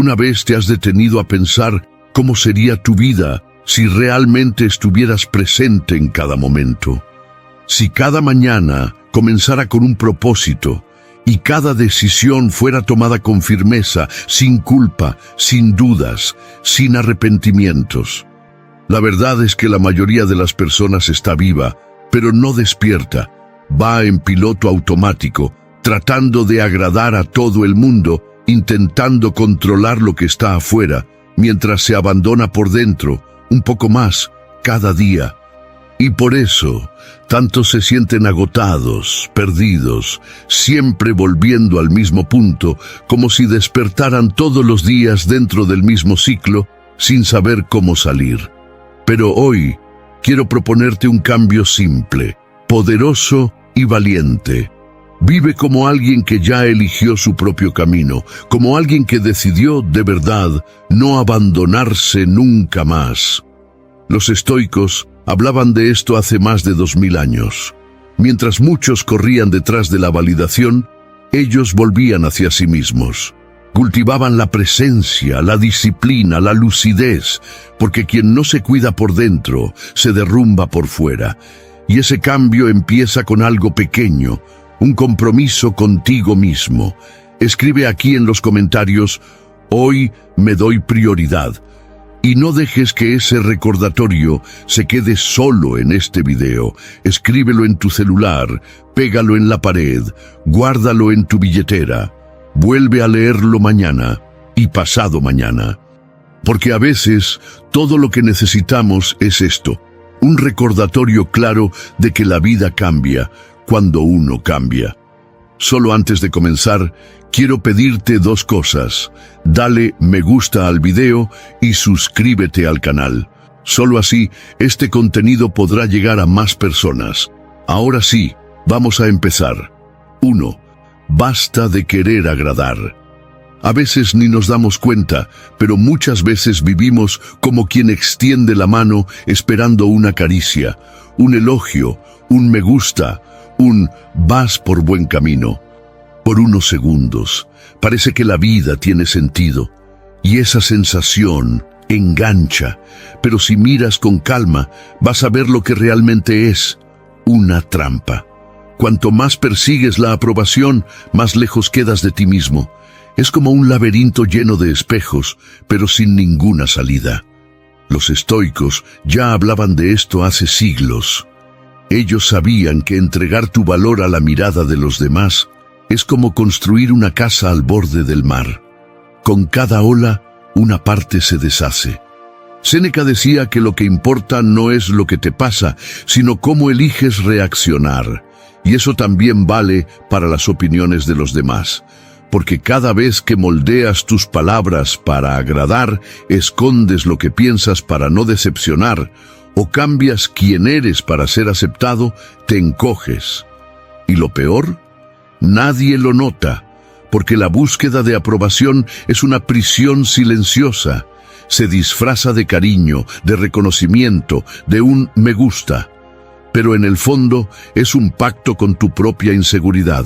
¿Una vez te has detenido a pensar cómo sería tu vida si realmente estuvieras presente en cada momento? Si cada mañana comenzara con un propósito y cada decisión fuera tomada con firmeza, sin culpa, sin dudas, sin arrepentimientos. La verdad es que la mayoría de las personas está viva, pero no despierta. Va en piloto automático, tratando de agradar a todo el mundo, intentando controlar lo que está afuera, mientras se abandona por dentro, un poco más, cada día. Y por eso, tantos se sienten agotados, perdidos, siempre volviendo al mismo punto, como si despertaran todos los días dentro del mismo ciclo, sin saber cómo salir. Pero hoy, quiero proponerte un cambio simple, poderoso y valiente. Vive como alguien que ya eligió su propio camino, como alguien que decidió de verdad no abandonarse nunca más. Los estoicos hablaban de esto hace más de 2000 años. Mientras muchos corrían detrás de la validación, ellos volvían hacia sí mismos. Cultivaban la presencia, la disciplina, la lucidez, porque quien no se cuida por dentro, se derrumba por fuera. Y ese cambio empieza con algo pequeño, un compromiso contigo mismo. Escribe aquí en los comentarios, hoy me doy prioridad. Y no dejes que ese recordatorio se quede solo en este video. Escríbelo en tu celular, pégalo en la pared, guárdalo en tu billetera. Vuelve a leerlo mañana y pasado mañana. Porque a veces todo lo que necesitamos es esto, un recordatorio claro de que la vida cambia cuando uno cambia. Solo antes de comenzar, quiero pedirte dos cosas. Dale me gusta al video y suscríbete al canal. Solo así, este contenido podrá llegar a más personas. Ahora sí, vamos a empezar. 1. Basta de querer agradar. A veces ni nos damos cuenta, pero muchas veces vivimos como quien extiende la mano esperando una caricia, un elogio, un me gusta, un vas por buen camino. Por unos segundos, parece que la vida tiene sentido, y esa sensación engancha, pero si miras con calma, vas a ver lo que realmente es, una trampa. Cuanto más persigues la aprobación, más lejos quedas de ti mismo. Es como un laberinto lleno de espejos, pero sin ninguna salida. Los estoicos ya hablaban de esto hace siglos. Ellos sabían que entregar tu valor a la mirada de los demás es como construir una casa al borde del mar. Con cada ola, una parte se deshace. Séneca decía que lo que importa no es lo que te pasa, sino cómo eliges reaccionar. Y eso también vale para las opiniones de los demás. Porque cada vez que moldeas tus palabras para agradar, escondes lo que piensas para no decepcionar, o cambias quién eres para ser aceptado, te encoges. Y lo peor, nadie lo nota, porque la búsqueda de aprobación es una prisión silenciosa. Se disfraza de cariño, de reconocimiento, de un me gusta. Pero en el fondo es un pacto con tu propia inseguridad.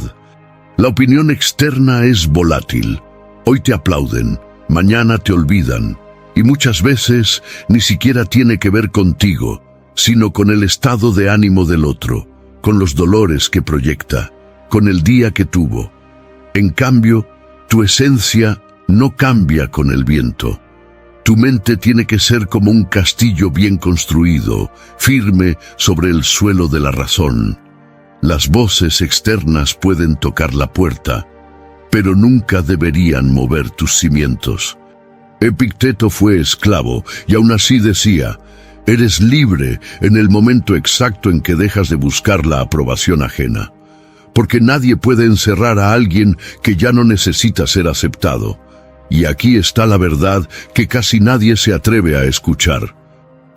La opinión externa es volátil. Hoy te aplauden, mañana te olvidan. Y muchas veces ni siquiera tiene que ver contigo, sino con el estado de ánimo del otro, con los dolores que proyecta, con el día que tuvo. En cambio, tu esencia no cambia con el viento. Tu mente tiene que ser como un castillo bien construido, firme sobre el suelo de la razón. Las voces externas pueden tocar la puerta, pero nunca deberían mover tus cimientos. Epicteto fue esclavo y aún así decía, eres libre en el momento exacto en que dejas de buscar la aprobación ajena. Porque nadie puede encerrar a alguien que ya no necesita ser aceptado. Y aquí está la verdad que casi nadie se atreve a escuchar.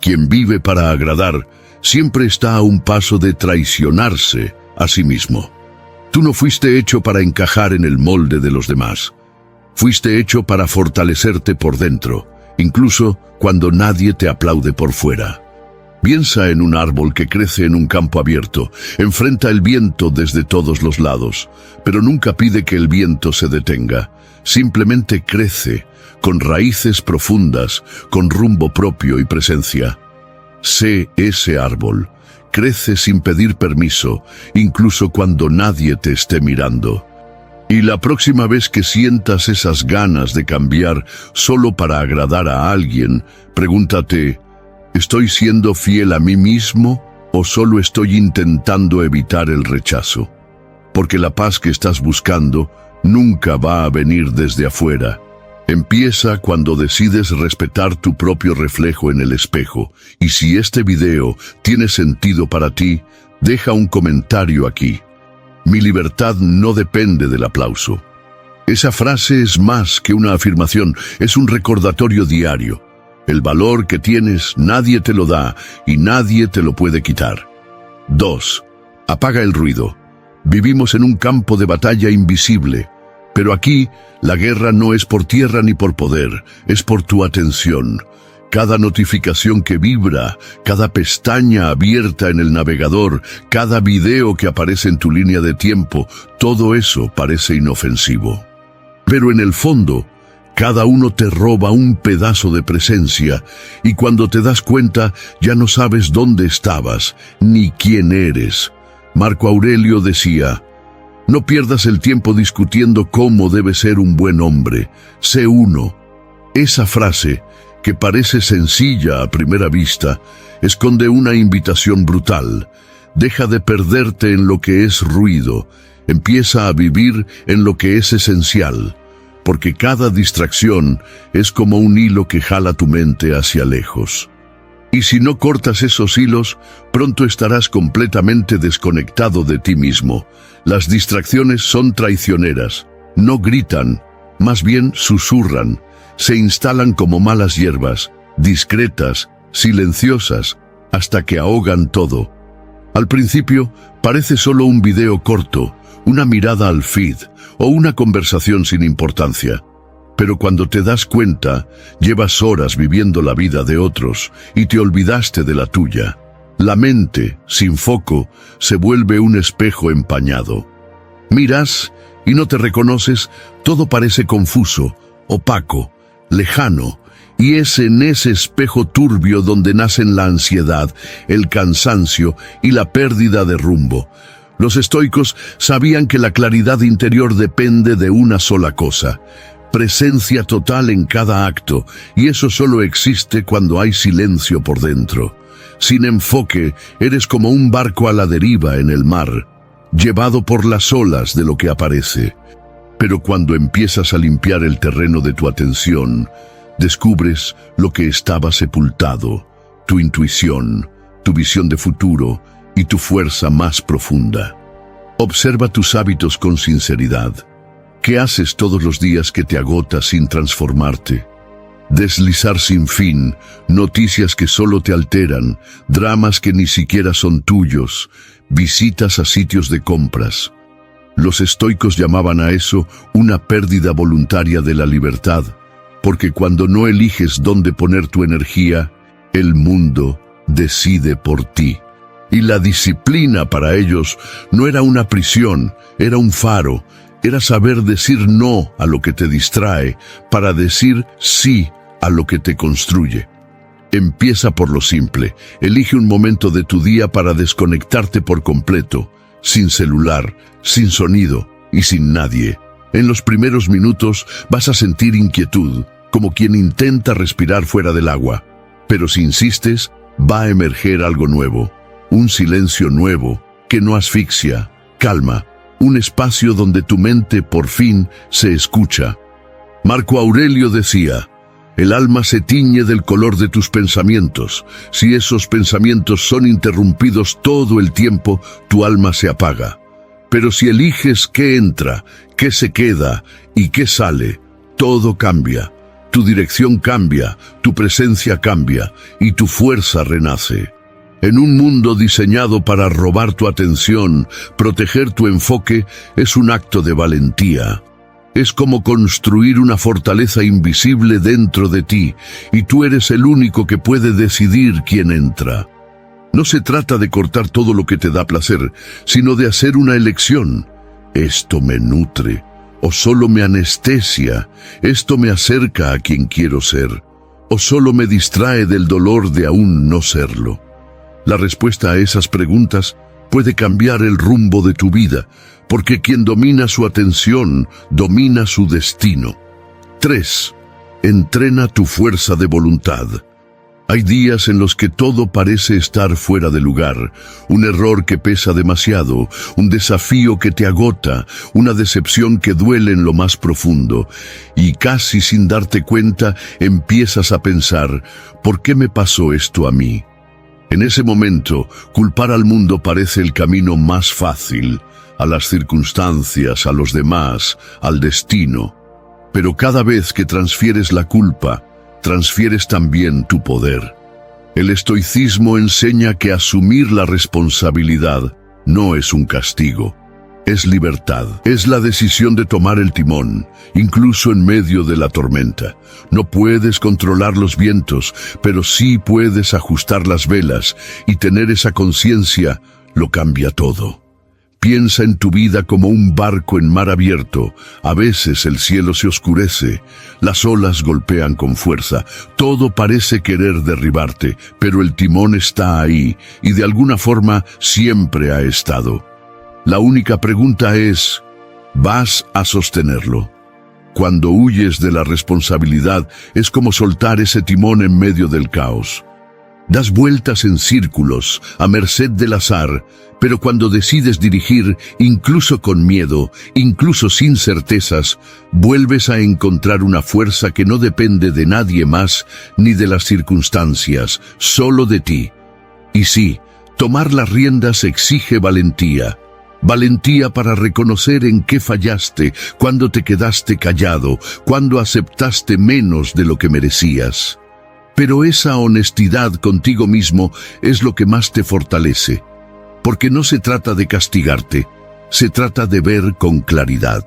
Quien vive para agradar siempre está a un paso de traicionarse a sí mismo. Tú no fuiste hecho para encajar en el molde de los demás. Fuiste hecho para fortalecerte por dentro, incluso cuando nadie te aplaude por fuera. Piensa en un árbol que crece en un campo abierto, enfrenta el viento desde todos los lados, pero nunca pide que el viento se detenga. simplemente crece, con raíces profundas, con rumbo propio y presencia. Sé ese árbol. Crece sin pedir permiso, incluso cuando nadie te esté mirando. Y la próxima vez que sientas esas ganas de cambiar solo para agradar a alguien, pregúntate, ¿estoy siendo fiel a mí mismo o solo estoy intentando evitar el rechazo? Porque la paz que estás buscando nunca va a venir desde afuera. Empieza cuando decides respetar tu propio reflejo en el espejo. Y si este video tiene sentido para ti, deja un comentario aquí. Mi libertad no depende del aplauso. Esa frase es más que una afirmación, es un recordatorio diario. El valor que tienes nadie te lo da y nadie te lo puede quitar. 2. Apaga el ruido. Vivimos en un campo de batalla invisible. Pero aquí, la guerra no es por tierra ni por poder, es por tu atención. Cada notificación que vibra, cada pestaña abierta en el navegador, cada video que aparece en tu línea de tiempo, todo eso parece inofensivo. Pero en el fondo, cada uno te roba un pedazo de presencia, y cuando te das cuenta, ya no sabes dónde estabas, ni quién eres. Marco Aurelio decía, no pierdas el tiempo discutiendo cómo debe ser un buen hombre. Sé uno. Esa frase, que parece sencilla a primera vista, esconde una invitación brutal. Deja de perderte en lo que es ruido. Empieza a vivir en lo que es esencial. Porque cada distracción es como un hilo que jala tu mente hacia lejos. Y si no cortas esos hilos, pronto estarás completamente desconectado de ti mismo. Las distracciones son traicioneras. No gritan, más bien susurran. Se instalan como malas hierbas, discretas, silenciosas, hasta que ahogan todo. Al principio, parece solo un video corto, una mirada al feed o una conversación sin importancia. Pero cuando te das cuenta, llevas horas viviendo la vida de otros y te olvidaste de la tuya. La mente, sin foco, se vuelve un espejo empañado. Miras y no te reconoces, todo parece confuso, opaco, lejano, y es en ese espejo turbio donde nacen la ansiedad, el cansancio y la pérdida de rumbo. Los estoicos sabían que la claridad interior depende de una sola cosa: presencia total en cada acto, y eso solo existe cuando hay silencio por dentro. Sin enfoque, eres como un barco a la deriva en el mar, llevado por las olas de lo que aparece. Pero cuando empiezas a limpiar el terreno de tu atención, descubres lo que estaba sepultado, tu intuición, tu visión de futuro y tu fuerza más profunda. Observa tus hábitos con sinceridad. ¿Qué haces todos los días que te agotas sin transformarte? Deslizar sin fin, noticias que solo te alteran, dramas que ni siquiera son tuyos, visitas a sitios de compras. Los estoicos llamaban a eso una pérdida voluntaria de la libertad, porque cuando no eliges dónde poner tu energía, el mundo decide por ti. Y la disciplina para ellos no era una prisión, era un faro. Era saber decir no a lo que te distrae para decir sí a lo que te construye. Empieza por lo simple. Elige un momento de tu día para desconectarte por completo, sin celular, sin sonido y sin nadie. En los primeros minutos vas a sentir inquietud, como quien intenta respirar fuera del agua. Pero si insistes, va a emerger algo nuevo, un silencio nuevo que no asfixia, calma. Un espacio donde tu mente por fin se escucha. Marco Aurelio decía, el alma se tiñe del color de tus pensamientos. Si esos pensamientos son interrumpidos todo el tiempo, tu alma se apaga. Pero si eliges qué entra, qué se queda y qué sale, todo cambia. Tu dirección cambia, tu presencia cambia y tu fuerza renace. En un mundo diseñado para robar tu atención, proteger tu enfoque es un acto de valentía. Es como construir una fortaleza invisible dentro de ti, y tú eres el único que puede decidir quién entra. No se trata de cortar todo lo que te da placer, sino de hacer una elección. Esto me nutre ¿O solo me anestesia? ¿Esto me acerca a quien quiero ser? ¿O solo me distrae del dolor de aún no serlo? La respuesta a esas preguntas puede cambiar el rumbo de tu vida, porque quien domina su atención, domina su destino. 3. Entrena tu fuerza de voluntad. Hay días en los que todo parece estar fuera de lugar, un error que pesa demasiado, un desafío que te agota, una decepción que duele en lo más profundo, y casi sin darte cuenta empiezas a pensar, ¿por qué me pasó esto a mí? En ese momento, culpar al mundo parece el camino más fácil, a las circunstancias, a los demás, al destino. Pero cada vez que transfieres la culpa, transfieres también tu poder. El estoicismo enseña que asumir la responsabilidad no es un castigo, es libertad. Es la decisión de tomar el timón, incluso en medio de la tormenta. No puedes controlar los vientos, pero sí puedes ajustar las velas, y tener esa conciencia lo cambia todo. Piensa en tu vida como un barco en mar abierto. A veces el cielo se oscurece, las olas golpean con fuerza, todo parece querer derribarte, pero el timón está ahí, y de alguna forma siempre ha estado. La única pregunta es, ¿vas a sostenerlo? Cuando huyes de la responsabilidad, es como soltar ese timón en medio del caos. Das vueltas en círculos, a merced del azar, pero cuando decides dirigir, incluso con miedo, incluso sin certezas, vuelves a encontrar una fuerza que no depende de nadie más ni de las circunstancias, solo de ti. Y sí, tomar las riendas exige valentía. Valentía para reconocer en qué fallaste, cuando te quedaste callado, cuando aceptaste menos de lo que merecías. Pero esa honestidad contigo mismo es lo que más te fortalece, porque no se trata de castigarte, se trata de ver con claridad.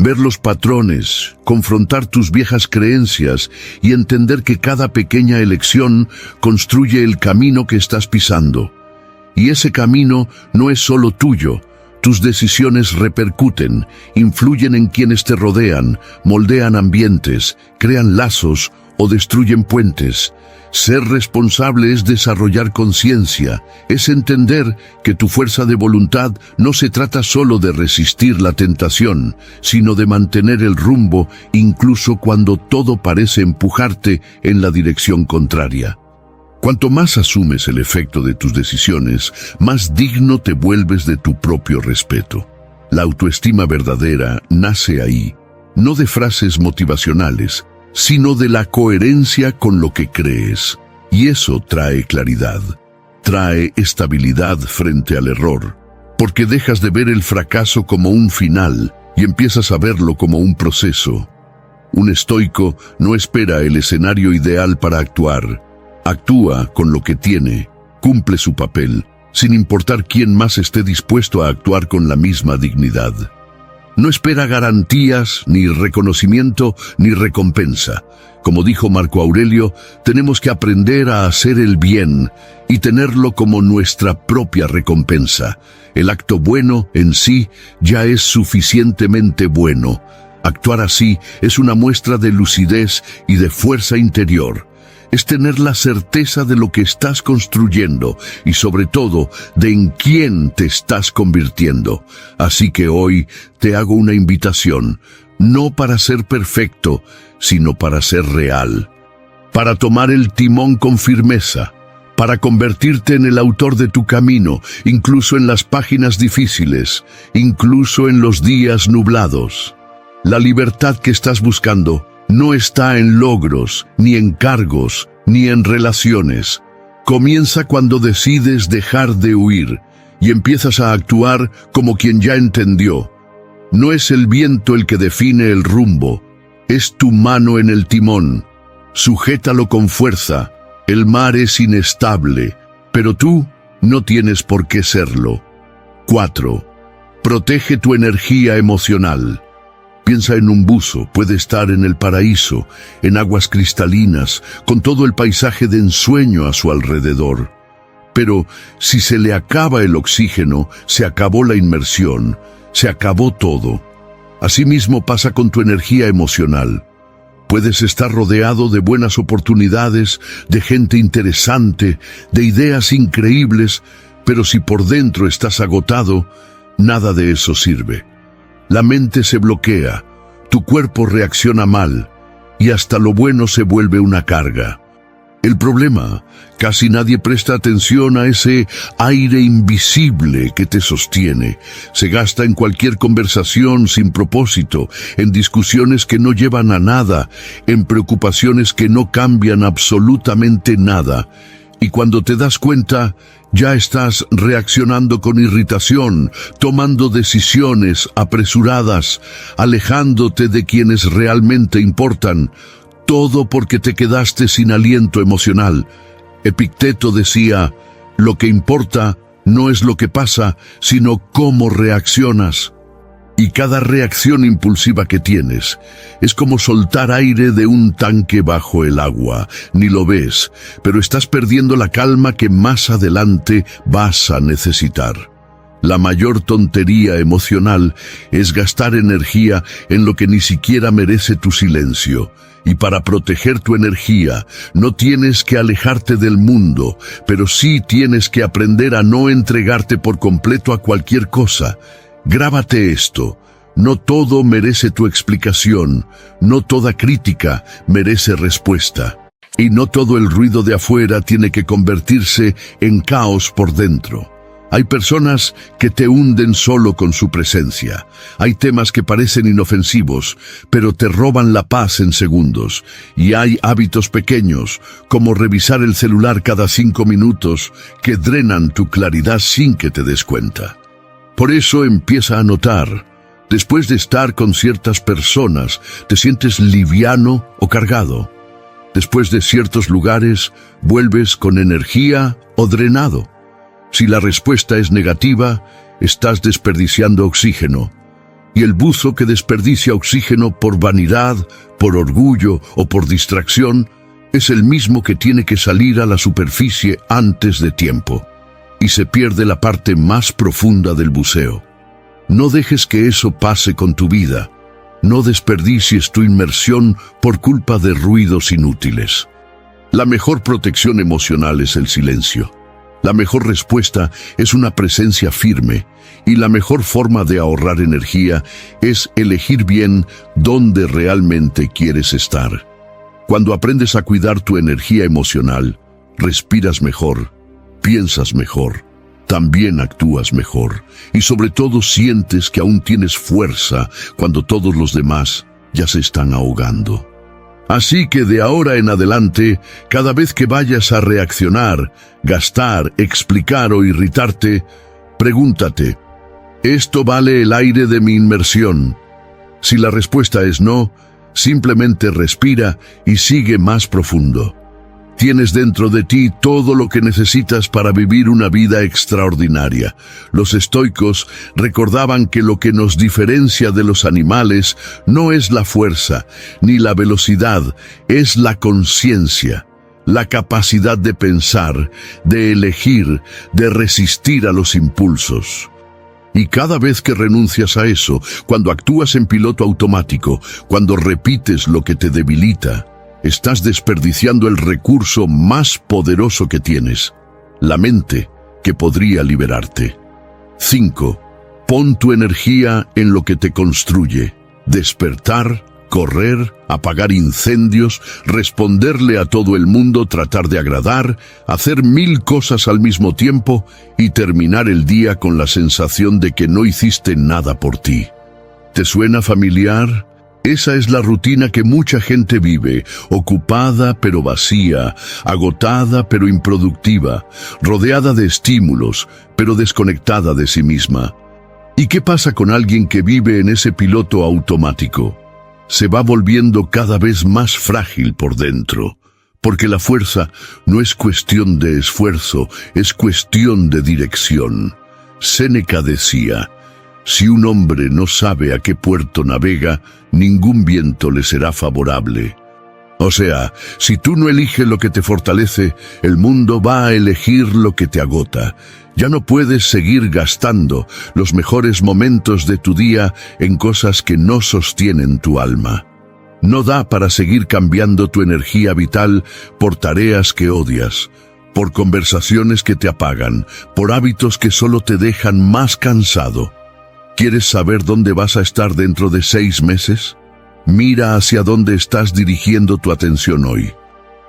Ver los patrones, confrontar tus viejas creencias y entender que cada pequeña elección construye el camino que estás pisando. Y ese camino no es solo tuyo. Tus decisiones repercuten, influyen en quienes te rodean, moldean ambientes, crean lazos o destruyen puentes. Ser responsable es desarrollar conciencia, es entender que tu fuerza de voluntad no se trata solo de resistir la tentación, sino de mantener el rumbo incluso cuando todo parece empujarte en la dirección contraria. Cuanto más asumes el efecto de tus decisiones, más digno te vuelves de tu propio respeto. La autoestima verdadera nace ahí, no de frases motivacionales, sino de la coherencia con lo que crees. Y eso trae claridad, trae estabilidad frente al error, porque dejas de ver el fracaso como un final y empiezas a verlo como un proceso. Un estoico no espera el escenario ideal para actuar. Actúa con lo que tiene, cumple su papel, sin importar quién más esté dispuesto a actuar con la misma dignidad. No espera garantías, ni reconocimiento, ni recompensa. Como dijo Marco Aurelio, tenemos que aprender a hacer el bien y tenerlo como nuestra propia recompensa. El acto bueno en sí ya es suficientemente bueno. Actuar así es una muestra de lucidez y de fuerza interior. Es tener la certeza de lo que estás construyendo y sobre todo de en quién te estás convirtiendo. Así que hoy te hago una invitación, no para ser perfecto, sino para ser real. Para tomar el timón con firmeza, para convertirte en el autor de tu camino, incluso en las páginas difíciles, incluso en los días nublados. La libertad que estás buscando no está en logros, ni en cargos, ni en relaciones. Comienza cuando decides dejar de huir y empiezas a actuar como quien ya entendió. No es el viento el que define el rumbo, es tu mano en el timón. Sujétalo con fuerza. El mar es inestable, pero tú no tienes por qué serlo. 4. Protege tu energía emocional. Piensa en un buzo, puede estar en el paraíso, en aguas cristalinas, con todo el paisaje de ensueño a su alrededor. Pero si se le acaba el oxígeno, se acabó la inmersión, se acabó todo. Asimismo pasa con tu energía emocional. Puedes estar rodeado de buenas oportunidades, de gente interesante, de ideas increíbles, pero si por dentro estás agotado, nada de eso sirve. La mente se bloquea, tu cuerpo reacciona mal, y hasta lo bueno se vuelve una carga. El problema, casi nadie presta atención a ese aire invisible que te sostiene. Se gasta en cualquier conversación sin propósito, en discusiones que no llevan a nada, en preocupaciones que no cambian absolutamente nada. Y cuando te das cuenta, ya estás reaccionando con irritación, tomando decisiones apresuradas, alejándote de quienes realmente importan. Todo porque te quedaste sin aliento emocional. Epicteto decía, lo que importa no es lo que pasa, sino cómo reaccionas. Y cada reacción impulsiva que tienes es como soltar aire de un tanque bajo el agua. Ni lo ves, pero estás perdiendo la calma que más adelante vas a necesitar. La mayor tontería emocional es gastar energía en lo que ni siquiera merece tu silencio. Y para proteger tu energía, no tienes que alejarte del mundo, pero sí tienes que aprender a no entregarte por completo a cualquier cosa. Grábate esto: no todo merece tu explicación, no toda crítica merece respuesta. Y no todo el ruido de afuera tiene que convertirse en caos por dentro. Hay personas que te hunden solo con su presencia. Hay temas que parecen inofensivos, pero te roban la paz en segundos. Y hay hábitos pequeños, como revisar el celular cada 5 minutos, que drenan tu claridad sin que te des cuenta. Por eso empieza a notar. Después de estar con ciertas personas, ¿te sientes liviano o cargado? Después de ciertos lugares, ¿vuelves con energía o drenado? Si la respuesta es negativa, estás desperdiciando oxígeno. Y el buzo que desperdicia oxígeno por vanidad, por orgullo o por distracción, es el mismo que tiene que salir a la superficie antes de tiempo. Y se pierde la parte más profunda del buceo. No dejes que eso pase con tu vida. No desperdicies tu inmersión por culpa de ruidos inútiles. La mejor protección emocional es el silencio. La mejor respuesta es una presencia firme, y la mejor forma de ahorrar energía es elegir bien dónde realmente quieres estar. Cuando aprendes a cuidar tu energía emocional, respiras mejor, piensas mejor, también actúas mejor, y sobre todo sientes que aún tienes fuerza cuando todos los demás ya se están ahogando. Así que de ahora en adelante, cada vez que vayas a reaccionar, gastar, explicar o irritarte, pregúntate, ¿esto vale el aire de mi inmersión? Si la respuesta es no, simplemente respira y sigue más profundo. Tienes dentro de ti todo lo que necesitas para vivir una vida extraordinaria. Los estoicos recordaban que lo que nos diferencia de los animales no es la fuerza ni la velocidad, es la conciencia, la capacidad de pensar, de elegir, de resistir a los impulsos. Y cada vez que renuncias a eso, cuando actúas en piloto automático, cuando repites lo que te debilita, estás desperdiciando el recurso más poderoso que tienes, la mente, que podría liberarte. 5. Pon tu energía en lo que te construye. Despertar, correr, apagar incendios, responderle a todo el mundo, tratar de agradar, hacer 1000 cosas al mismo tiempo y terminar el día con la sensación de que no hiciste nada por ti. ¿Te suena familiar? Esa es la rutina que mucha gente vive, ocupada pero vacía, agotada pero improductiva, rodeada de estímulos, pero desconectada de sí misma. ¿Y qué pasa con alguien que vive en ese piloto automático? Se va volviendo cada vez más frágil por dentro, porque la fuerza no es cuestión de esfuerzo, es cuestión de dirección. Séneca decía, si un hombre no sabe a qué puerto navega, ningún viento le será favorable. O sea, si tú no eliges lo que te fortalece, el mundo va a elegir lo que te agota. Ya no puedes seguir gastando los mejores momentos de tu día en cosas que no sostienen tu alma. No da para seguir cambiando tu energía vital por tareas que odias, por conversaciones que te apagan, por hábitos que solo te dejan más cansado. ¿Quieres saber dónde vas a estar dentro de 6 meses? Mira hacia dónde estás dirigiendo tu atención hoy.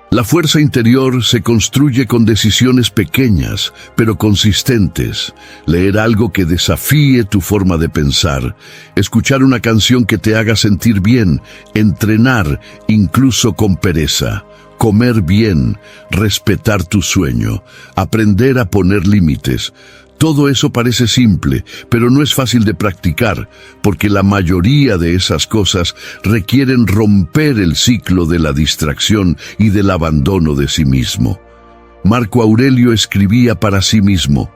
La fuerza interior se construye con decisiones pequeñas, pero consistentes. Leer algo que desafíe tu forma de pensar, escuchar una canción que te haga sentir bien, entrenar incluso con pereza, comer bien, respetar tu sueño, aprender a poner límites. Todo eso parece simple, pero no es fácil de practicar, porque la mayoría de esas cosas requieren romper el ciclo de la distracción y del abandono de sí mismo. Marco Aurelio escribía para sí mismo: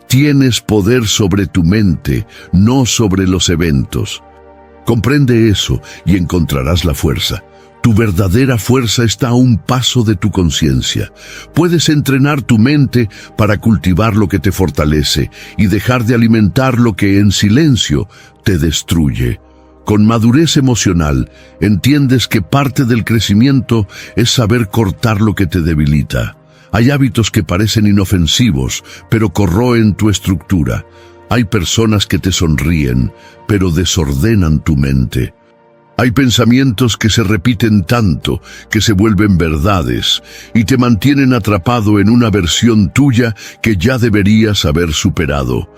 «Tienes poder sobre tu mente, no sobre los eventos». Comprende eso y encontrarás la fuerza. Tu verdadera fuerza está a un paso de tu conciencia. Puedes entrenar tu mente para cultivar lo que te fortalece y dejar de alimentar lo que en silencio te destruye. Con madurez emocional, entiendes que parte del crecimiento es saber cortar lo que te debilita. Hay hábitos que parecen inofensivos, pero corroen tu estructura. Hay personas que te sonríen, pero desordenan tu mente. Hay pensamientos que se repiten tanto que se vuelven verdades y te mantienen atrapado en una versión tuya que ya deberías haber superado.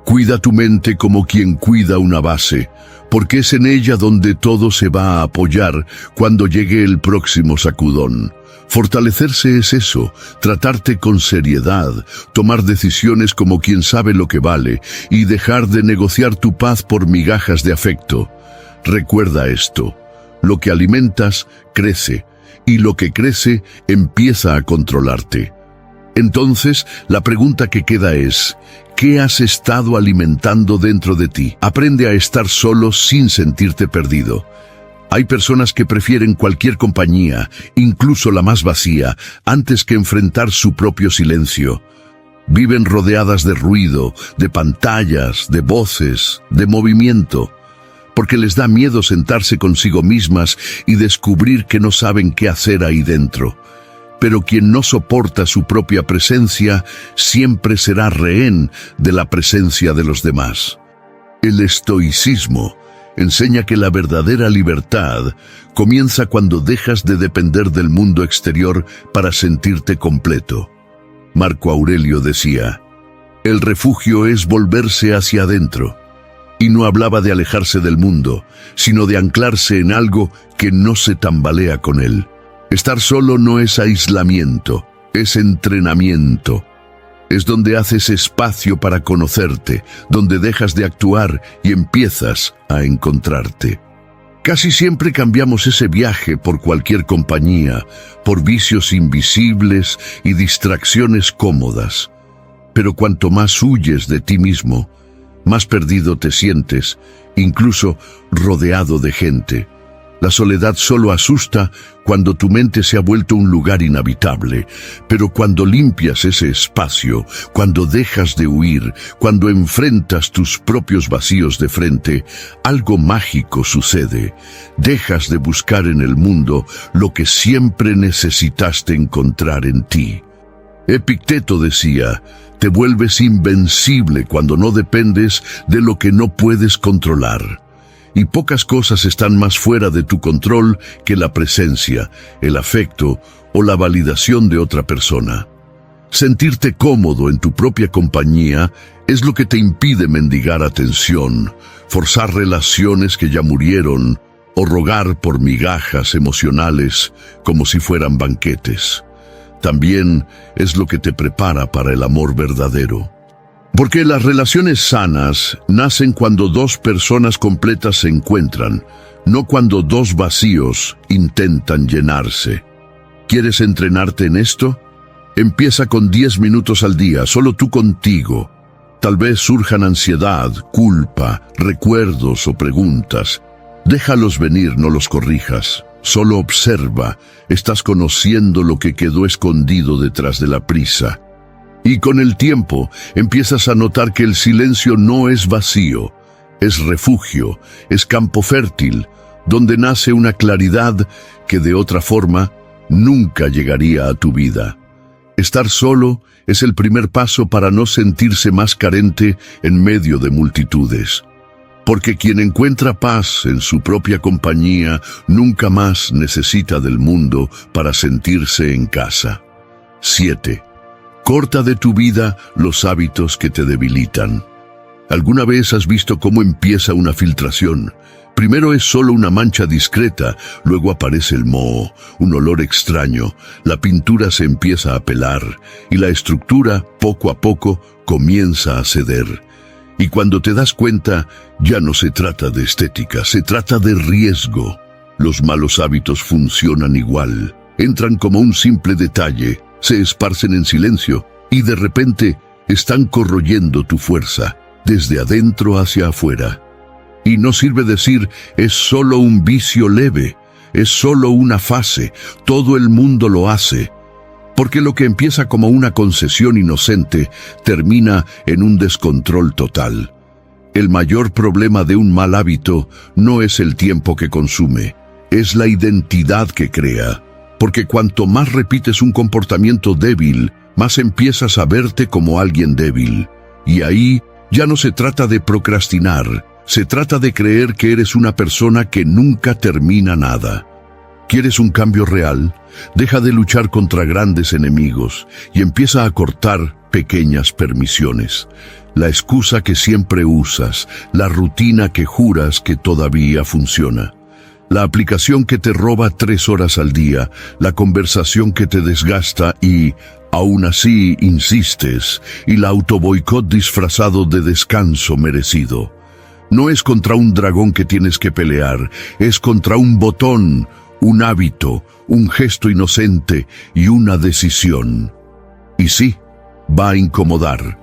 Cuida tu mente como quien cuida una base, porque es en ella donde todo se va a apoyar cuando llegue el próximo sacudón. Fortalecerse es eso, tratarte con seriedad, tomar decisiones como quien sabe lo que vale y dejar de negociar tu paz por migajas de afecto. Recuerda esto: lo que alimentas crece, y lo que crece empieza a controlarte. Entonces, la pregunta que queda es: ¿qué has estado alimentando dentro de ti? Aprende a estar solo sin sentirte perdido. Hay personas que prefieren cualquier compañía, incluso la más vacía, antes que enfrentar su propio silencio. Viven rodeadas de ruido, de pantallas, de voces, de movimiento, porque les da miedo sentarse consigo mismas y descubrir que no saben qué hacer ahí dentro. Pero quien no soporta su propia presencia siempre será rehén de la presencia de los demás. El estoicismo enseña que la verdadera libertad comienza cuando dejas de depender del mundo exterior para sentirte completo. Marco Aurelio decía: «El refugio es volverse hacia adentro». Y no hablaba de alejarse del mundo, sino de anclarse en algo que no se tambalea con él. Estar solo no es aislamiento, es entrenamiento. Es donde haces espacio para conocerte, donde dejas de actuar y empiezas a encontrarte. Casi siempre cambiamos ese viaje por cualquier compañía, por vicios invisibles y distracciones cómodas. Pero cuanto más huyes de ti mismo, más perdido te sientes, incluso rodeado de gente. La soledad solo asusta cuando tu mente se ha vuelto un lugar inhabitable, pero cuando limpias ese espacio, cuando dejas de huir, cuando enfrentas tus propios vacíos de frente, algo mágico sucede. Dejas de buscar en el mundo lo que siempre necesitaste encontrar en ti. Epicteto decía: «Te vuelves invencible cuando no dependes de lo que no puedes controlar». Y pocas cosas están más fuera de tu control que la presencia, el afecto o la validación de otra persona. Sentirte cómodo en tu propia compañía es lo que te impide mendigar atención, forzar relaciones que ya murieron o rogar por migajas emocionales como si fueran banquetes. También es lo que te prepara para el amor verdadero. Porque las relaciones sanas nacen cuando dos personas completas se encuentran, no cuando dos vacíos intentan llenarse. ¿Quieres entrenarte en esto? Empieza con 10 minutos al día, solo tú contigo. Tal vez surjan ansiedad, culpa, recuerdos o preguntas. Déjalos venir, no los corrijas. Solo observa, estás conociendo lo que quedó escondido detrás de la prisa. Y con el tiempo empiezas a notar que el silencio no es vacío, es refugio, es campo fértil, donde nace una claridad que de otra forma nunca llegaría a tu vida. Estar solo es el primer paso para no sentirse más carente en medio de multitudes. Porque quien encuentra paz en su propia compañía nunca más necesita del mundo para sentirse en casa. 7. Corta de tu vida los hábitos que te debilitan. ¿Alguna vez has visto cómo empieza una filtración? Primero es solo una mancha discreta, luego aparece el moho, un olor extraño, la pintura se empieza a pelar y la estructura, poco a poco, comienza a ceder. Y cuando te das cuenta, ya no se trata de estética, se trata de riesgo. Los malos hábitos funcionan igual, entran como un simple detalle, se esparcen en silencio y de repente están corroyendo tu fuerza, desde adentro hacia afuera. Y no sirve decir, es solo un vicio leve, es solo una fase, todo el mundo lo hace. Porque lo que empieza como una concesión inocente termina en un descontrol total. El mayor problema de un mal hábito no es el tiempo que consume, es la identidad que crea. Porque cuanto más repites un comportamiento débil, más empiezas a verte como alguien débil. Y ahí ya no se trata de procrastinar, se trata de creer que eres una persona que nunca termina nada. ¿Quieres un cambio real? Deja de luchar contra grandes enemigos y empieza a cortar pequeñas permisiones. La excusa que siempre usas, la rutina que juras que todavía funciona. La aplicación que te roba 3 horas al día, la conversación que te desgasta y, aún así, insistes, y la autoboicot disfrazado de descanso merecido. No es contra un dragón que tienes que pelear, es contra un botón, un hábito, un gesto inocente y una decisión. Y sí, va a incomodar,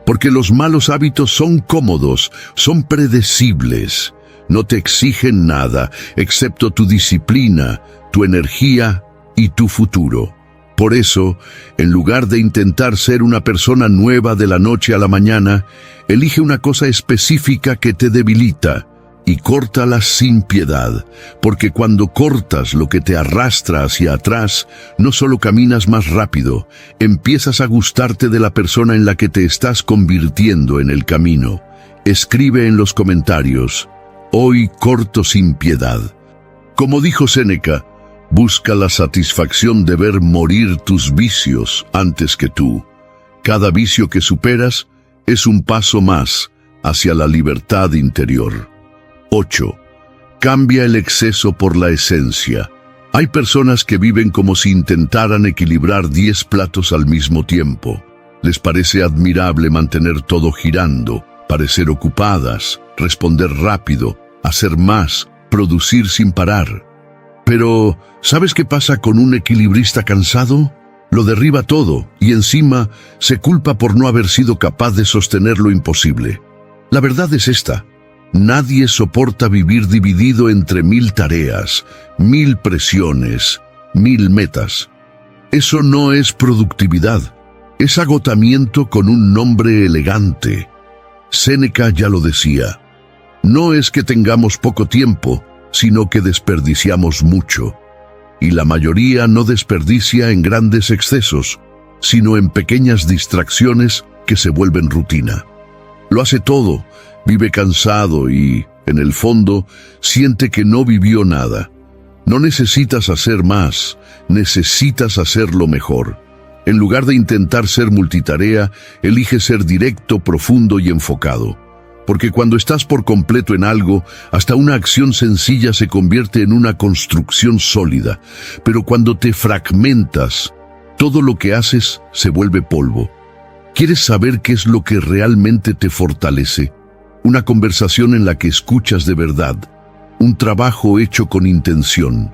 porque los malos hábitos son cómodos, son predecibles. No te exigen nada, excepto tu disciplina, tu energía y tu futuro. Por eso, en lugar de intentar ser una persona nueva de la noche a la mañana, elige una cosa específica que te debilita y córtala sin piedad, porque cuando cortas lo que te arrastra hacia atrás, no solo caminas más rápido, empiezas a gustarte de la persona en la que te estás convirtiendo en el camino. Escribe en los comentarios: hoy corto sin piedad. Como dijo Séneca, busca la satisfacción de ver morir tus vicios antes que tú. Cada vicio que superas es un paso más hacia la libertad interior. 8. Cambia el exceso por la esencia. Hay personas que viven como si intentaran equilibrar 10 platos al mismo tiempo. Les parece admirable mantener todo girando, parecer ocupadas, responder rápido, hacer más, producir sin parar. Pero, ¿sabes qué pasa con un equilibrista cansado? Lo derriba todo y encima se culpa por no haber sido capaz de sostener lo imposible. La verdad es esta: nadie soporta vivir dividido entre 1000 tareas, 1000 presiones, 1000 metas. Eso no es productividad, es agotamiento con un nombre elegante. Séneca ya lo decía: no es que tengamos poco tiempo, sino que desperdiciamos mucho. Y la mayoría no desperdicia en grandes excesos, sino en pequeñas distracciones que se vuelven rutina. Lo hace todo, vive cansado y, en el fondo, siente que no vivió nada. No necesitas hacer más, necesitas hacerlo mejor. En lugar de intentar ser multitarea, elige ser directo, profundo y enfocado. Porque cuando estás por completo en algo, hasta una acción sencilla se convierte en una construcción sólida. Pero cuando te fragmentas, todo lo que haces se vuelve polvo. ¿Quieres saber qué es lo que realmente te fortalece? Una conversación en la que escuchas de verdad, un trabajo hecho con intención,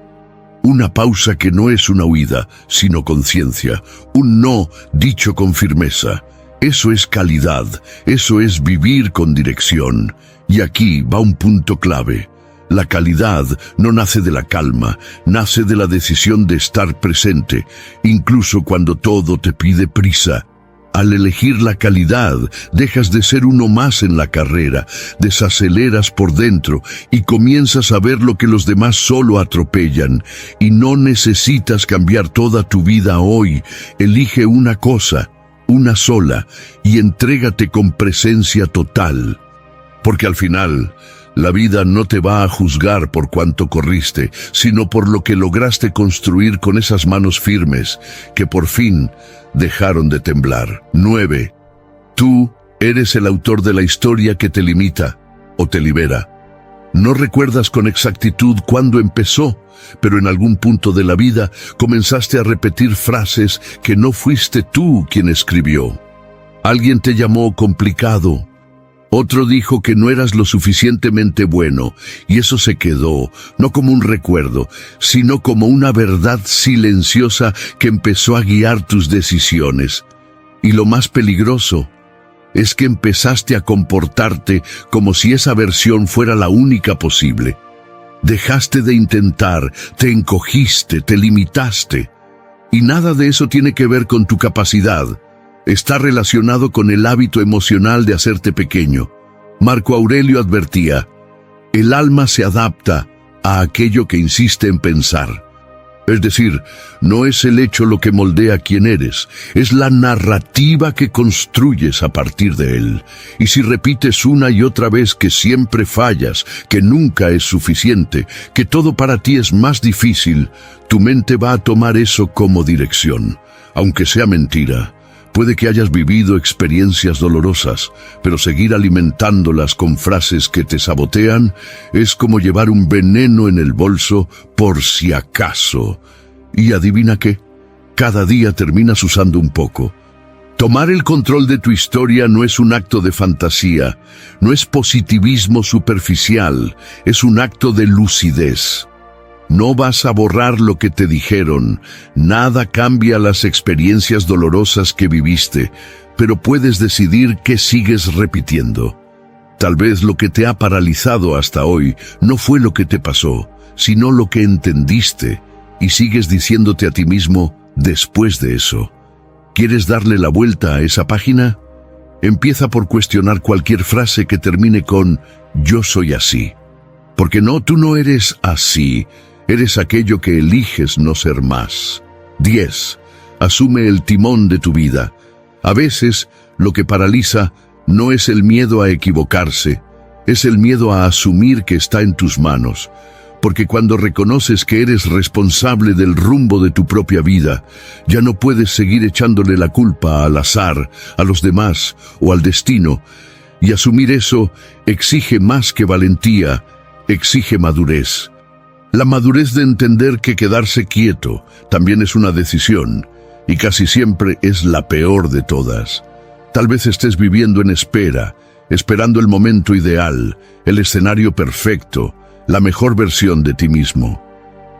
una pausa que no es una huida, sino conciencia, un no dicho con firmeza. Eso es calidad, eso es vivir con dirección. Y aquí va un punto clave. La calidad no nace de la calma, nace de la decisión de estar presente, incluso cuando todo te pide prisa. Al elegir la calidad, dejas de ser uno más en la carrera, desaceleras por dentro y comienzas a ver lo que los demás solo atropellan. Y no necesitas cambiar toda tu vida hoy. Elige una cosa, una sola, y entrégate con presencia total. Porque al final, la vida no te va a juzgar por cuánto corriste, sino por lo que lograste construir con esas manos firmes, que por fin dejaron de temblar. 9. Tú eres el autor de la historia que te limita o te libera. No recuerdas con exactitud cuándo empezó, pero en algún punto de la vida comenzaste a repetir frases que no fuiste tú quien escribió. Alguien te llamó complicado. Otro dijo que no eras lo suficientemente bueno, y eso se quedó, no como un recuerdo, sino como una verdad silenciosa que empezó a guiar tus decisiones. Y lo más peligroso es que empezaste a comportarte como si esa versión fuera la única posible. Dejaste de intentar, te encogiste, te limitaste. Y nada de eso tiene que ver con tu capacidad. Está relacionado con el hábito emocional de hacerte pequeño. Marco Aurelio advertía, el alma se adapta a aquello que insiste en pensar. Es decir, no es el hecho lo que moldea quién eres, es la narrativa que construyes a partir de él. Y si repites una y otra vez que siempre fallas, que nunca es suficiente, que todo para ti es más difícil, tu mente va a tomar eso como dirección, aunque sea mentira. Puede que hayas vivido experiencias dolorosas, pero seguir alimentándolas con frases que te sabotean es como llevar un veneno en el bolso por si acaso. Y adivina qué, cada día terminas usando un poco. Tomar el control de tu historia no es un acto de fantasía, no es positivismo superficial, es un acto de lucidez. No vas a borrar lo que te dijeron, nada cambia las experiencias dolorosas que viviste, pero puedes decidir qué sigues repitiendo. Tal vez lo que te ha paralizado hasta hoy no fue lo que te pasó, sino lo que entendiste, y sigues diciéndote a ti mismo después de eso. ¿Quieres darle la vuelta a esa página? Empieza por cuestionar cualquier frase que termine con «yo soy así». Porque no, tú no eres así. Eres aquello que eliges no ser más. 10. Asume el timón de tu vida. A veces, lo que paraliza no es el miedo a equivocarse, es el miedo a asumir que está en tus manos. Porque cuando reconoces que eres responsable del rumbo de tu propia vida, ya no puedes seguir echándole la culpa al azar, a los demás o al destino. Y asumir eso exige más que valentía, exige madurez. La madurez de entender que quedarse quieto también es una decisión, y casi siempre es la peor de todas. Tal vez estés viviendo en espera, esperando el momento ideal, el escenario perfecto, la mejor versión de ti mismo.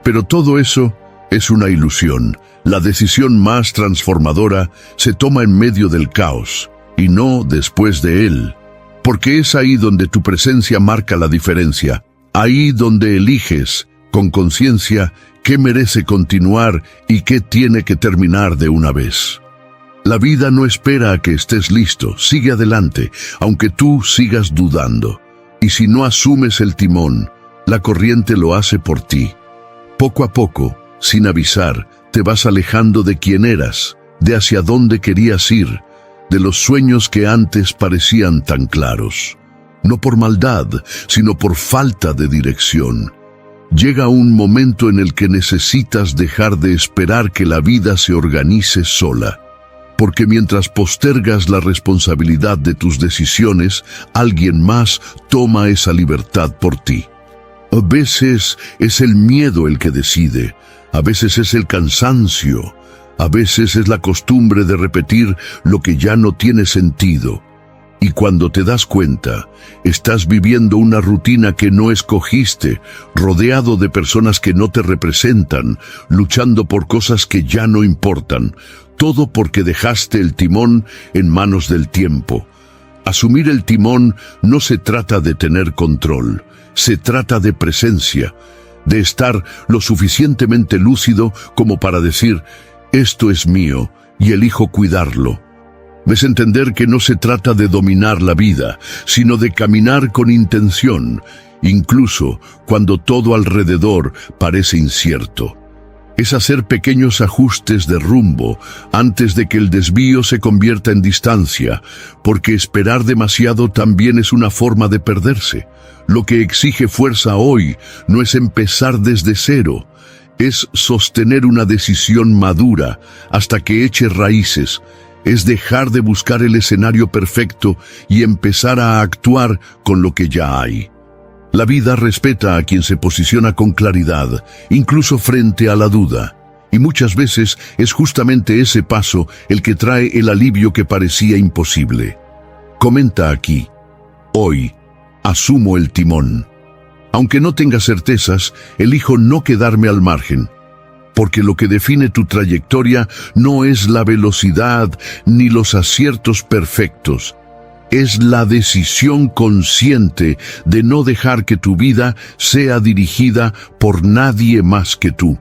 Pero todo eso es una ilusión. La decisión más transformadora se toma en medio del caos, y no después de él. Porque es ahí donde tu presencia marca la diferencia, ahí donde eliges con conciencia qué merece continuar y qué tiene que terminar de una vez. La vida no espera a que estés listo, sigue adelante, aunque tú sigas dudando. Y si no asumes el timón, la corriente lo hace por ti. Poco a poco, sin avisar, te vas alejando de quién eras, de hacia dónde querías ir, de los sueños que antes parecían tan claros. No por maldad, sino por falta de dirección. Llega un momento en el que necesitas dejar de esperar que la vida se organice sola. Porque mientras postergas la responsabilidad de tus decisiones, alguien más toma esa libertad por ti. A veces es el miedo el que decide, a veces es el cansancio, a veces es la costumbre de repetir lo que ya no tiene sentido. Y cuando te das cuenta, estás viviendo una rutina que no escogiste, rodeado de personas que no te representan, luchando por cosas que ya no importan, todo porque dejaste el timón en manos del tiempo. Asumir el timón no se trata de tener control, Se trata de presencia, de estar lo suficientemente lúcido como para decir, esto es mío y elijo cuidarlo. Es entender que no se trata de dominar la vida, sino de caminar con intención, incluso cuando todo alrededor parece incierto. Es hacer pequeños ajustes de rumbo antes de que el desvío se convierta en distancia, porque esperar demasiado también es una forma de perderse. Lo que exige fuerza hoy no es empezar desde cero, es sostener una decisión madura hasta que eche raíces, es dejar de buscar el escenario perfecto y empezar a actuar con lo que ya hay. La vida respeta a quien se posiciona con claridad, incluso frente a la duda. Y muchas veces es justamente ese paso el que trae el alivio que parecía imposible. Comenta aquí, hoy, asumo el timón. Aunque no tenga certezas, elijo no quedarme al margen. Porque lo que define tu trayectoria no es la velocidad ni los aciertos perfectos. Es la decisión consciente de no dejar que tu vida sea dirigida por nadie más que tú.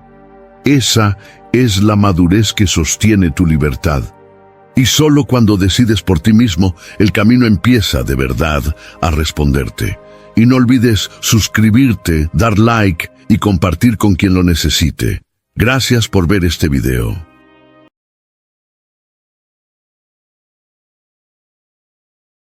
Esa es la madurez que sostiene tu libertad. Y solo cuando decides por ti mismo, el camino empieza de verdad a responderte. Y no olvides suscribirte, dar like y compartir con quien lo necesite. Gracias por ver este video.